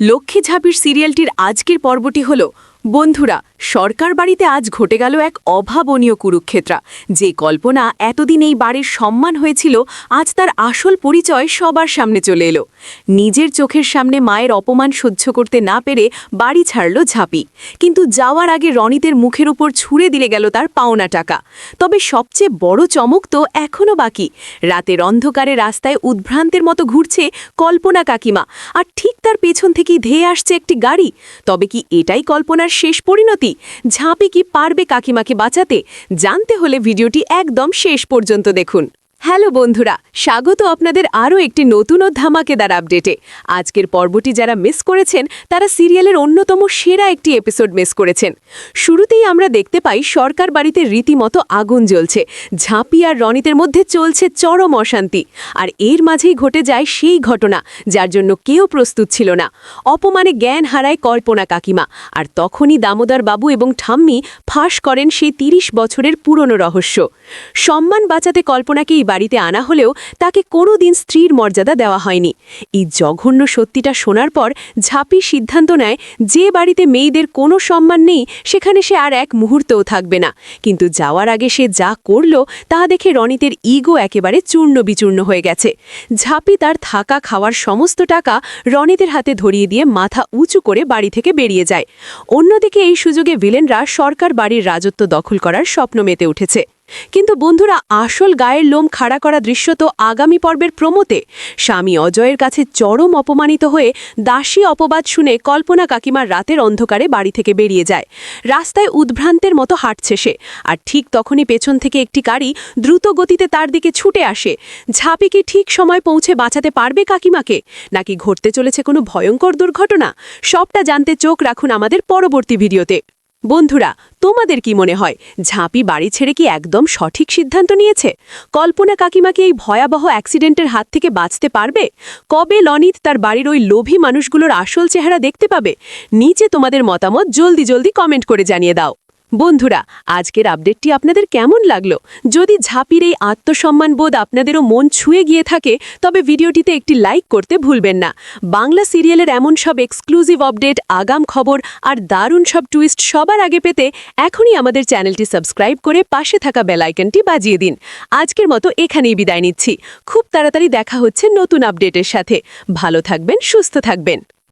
লক্ষ্মী ঝাঁপির সিরিয়ালটির আজকের পর্বটি হল বন্ধুরা সরকার বাড়িতে আজ ঘটে গেল এক অভাবনীয় কুরুক্ষেত্রা। যে কল্পনা এতদিন এই বাড়ির সম্মান হয়েছিল, আজ তার আসল পরিচয় সবার সামনে চলে এলো। নিজের চোখের সামনে মায়ের অপমান সহ্য করতে না পেরে বাড়ি ছাড়ল ঝাঁপি, কিন্তু যাওয়ার আগে রনিতের মুখের উপর ছুঁড়ে দিলে গেল তার পাওনা টাকা। তবে সবচেয়ে বড় চমক তো এখনও বাকি। রাতের অন্ধকারে রাস্তায় উদ্ভ্রান্তের মতো ঘুরছে কল্পনা কাকিমা, আর ঠিক তার পেছন থেকেই ধেয়ে আসছে একটি গাড়ি। তবে কি এটাই কল্পনার শেষ পরিণতি? ঝাঁপি কি পারবে কাকিমাকে বাঁচাতে? জানতে হলে ভিডিওটি একদম শেষ পর্যন্ত দেখুন। হ্যালো বন্ধুরা, স্বাগত আপনাদের আরও একটি নতুন ও ধামাকেদার আপডেটে। আজকের পর্বটি যারা মিস করেছেন তারা সিরিয়ালের অন্যতম সেরা একটি এপিসোড মিস করেছেন। শুরুতেই আমরা দেখতে পাই সরকার বাড়িতে রীতিমতো আগুন জ্বলছে। ঝাঁপি আর রনিতের মধ্যে চলছে চরম অশান্তি, আর এর মাঝেই ঘটে যায় সেই ঘটনা যার জন্য কেউ প্রস্তুত ছিল না। অপমানে জ্ঞান হারায় কল্পনা কাকিমা, আর তখনই দামোদর বাবু এবং ঠাম্মি ফাঁস করেন সেই ৩০ বছরের পুরনো রহস্য। সম্মান বাঁচাতে কল্পনাকে বাড়িতে আনা হলেও তাকে কোনোদিন স্ত্রীর মর্যাদা দেওয়া হয়নি। এই জঘন্য সত্যিটা শোনার পর ঝাঁপি সিদ্ধান্ত নেয় যে বাড়িতে মেয়েদের কোনো সম্মান নেই সেখানে সে আর এক মুহূর্তও থাকবে না। কিন্তু যাওয়ার আগে সে যা করল তা দেখে রনিতের ইগো একেবারে চূর্ণ বিচূর্ণ হয়ে গেছে। ঝাঁপি তার থাকা খাওয়ার সমস্ত টাকা রনিতের হাতে ধরিয়ে দিয়ে মাথা উঁচু করে বাড়ি থেকে বেরিয়ে যায়। অন্যদিকে এই সুযোগে ভিলেনরা সরকার বাড়ির রাজত্ব দখল করার স্বপ্ন মেতে উঠেছে। কিন্তু বন্ধুরা, আসল গায়ের লোম খাড়া করা দৃশ্য তো আগামী পর্বের প্রমোতে। স্বামী অজয়ের কাছে চরম অপমানিত হয়ে দাসী অপবাদ শুনে কল্পনা কাকিমার রাতের অন্ধকারে বাড়ি থেকে বেরিয়ে যায়। রাস্তায় উদ্ভ্রান্তের মতো হাঁটছে সে, আর ঠিক তখনই পেছন থেকে একটি গাড়ি দ্রুত গতিতে তার দিকে ছুটে আসে। ঝাঁপি কি ঠিক সময় পৌঁছে বাঁচাতে পারবে কাকিমাকে, নাকি ঘটতে চলেছে কোনো ভয়ঙ্কর দুর্ঘটনা? সবটা জানতে চোখ রাখুন আমাদের পরবর্তী ভিডিওতে। বন্ধুরা, তোমাদের কি মনে হয় ঝাঁপি বাড়ি ছেড়ে কি একদম সঠিক সিদ্ধান্ত নিয়েছে? কল্পনা কাকিমাকে এই ভয়াবহ অ্যাক্সিডেন্টের হাত থেকে বাঁচতে পারবে? কবে লনিত তার বাড়ির ওই লোভী মানুষগুলোর আসল চেহারা দেখতে পাবে? নিচে তোমাদের মতামত জলদি জলদি কমেন্ট করে জানিয়ে দাও। বন্ধুরা, আজকের আপডেটটি আপনাদের কেমন লাগলো? যদি ঝাঁপির এই আত্মসম্মানবোধ আপনাদেরও মন ছুঁয়ে গিয়ে থাকে তবে ভিডিওটিতে একটি লাইক করতে ভুলবেন না। বাংলা সিরিয়ালের এমন সব এক্সক্লুসিভ আপডেট, আগাম খবর আর দারুণ সব টুইস্ট সবার আগে পেতে এখনই আমাদের চ্যানেলটি সাবস্ক্রাইব করে পাশে থাকা বেল আইকনটি বাজিয়ে দিন। আজকের মতো এখানেই বিদায় নিচ্ছি। খুব তাড়াতাড়ি দেখা হচ্ছে নতুন আপডেটের সাথে। ভালো থাকবেন, সুস্থ থাকবেন।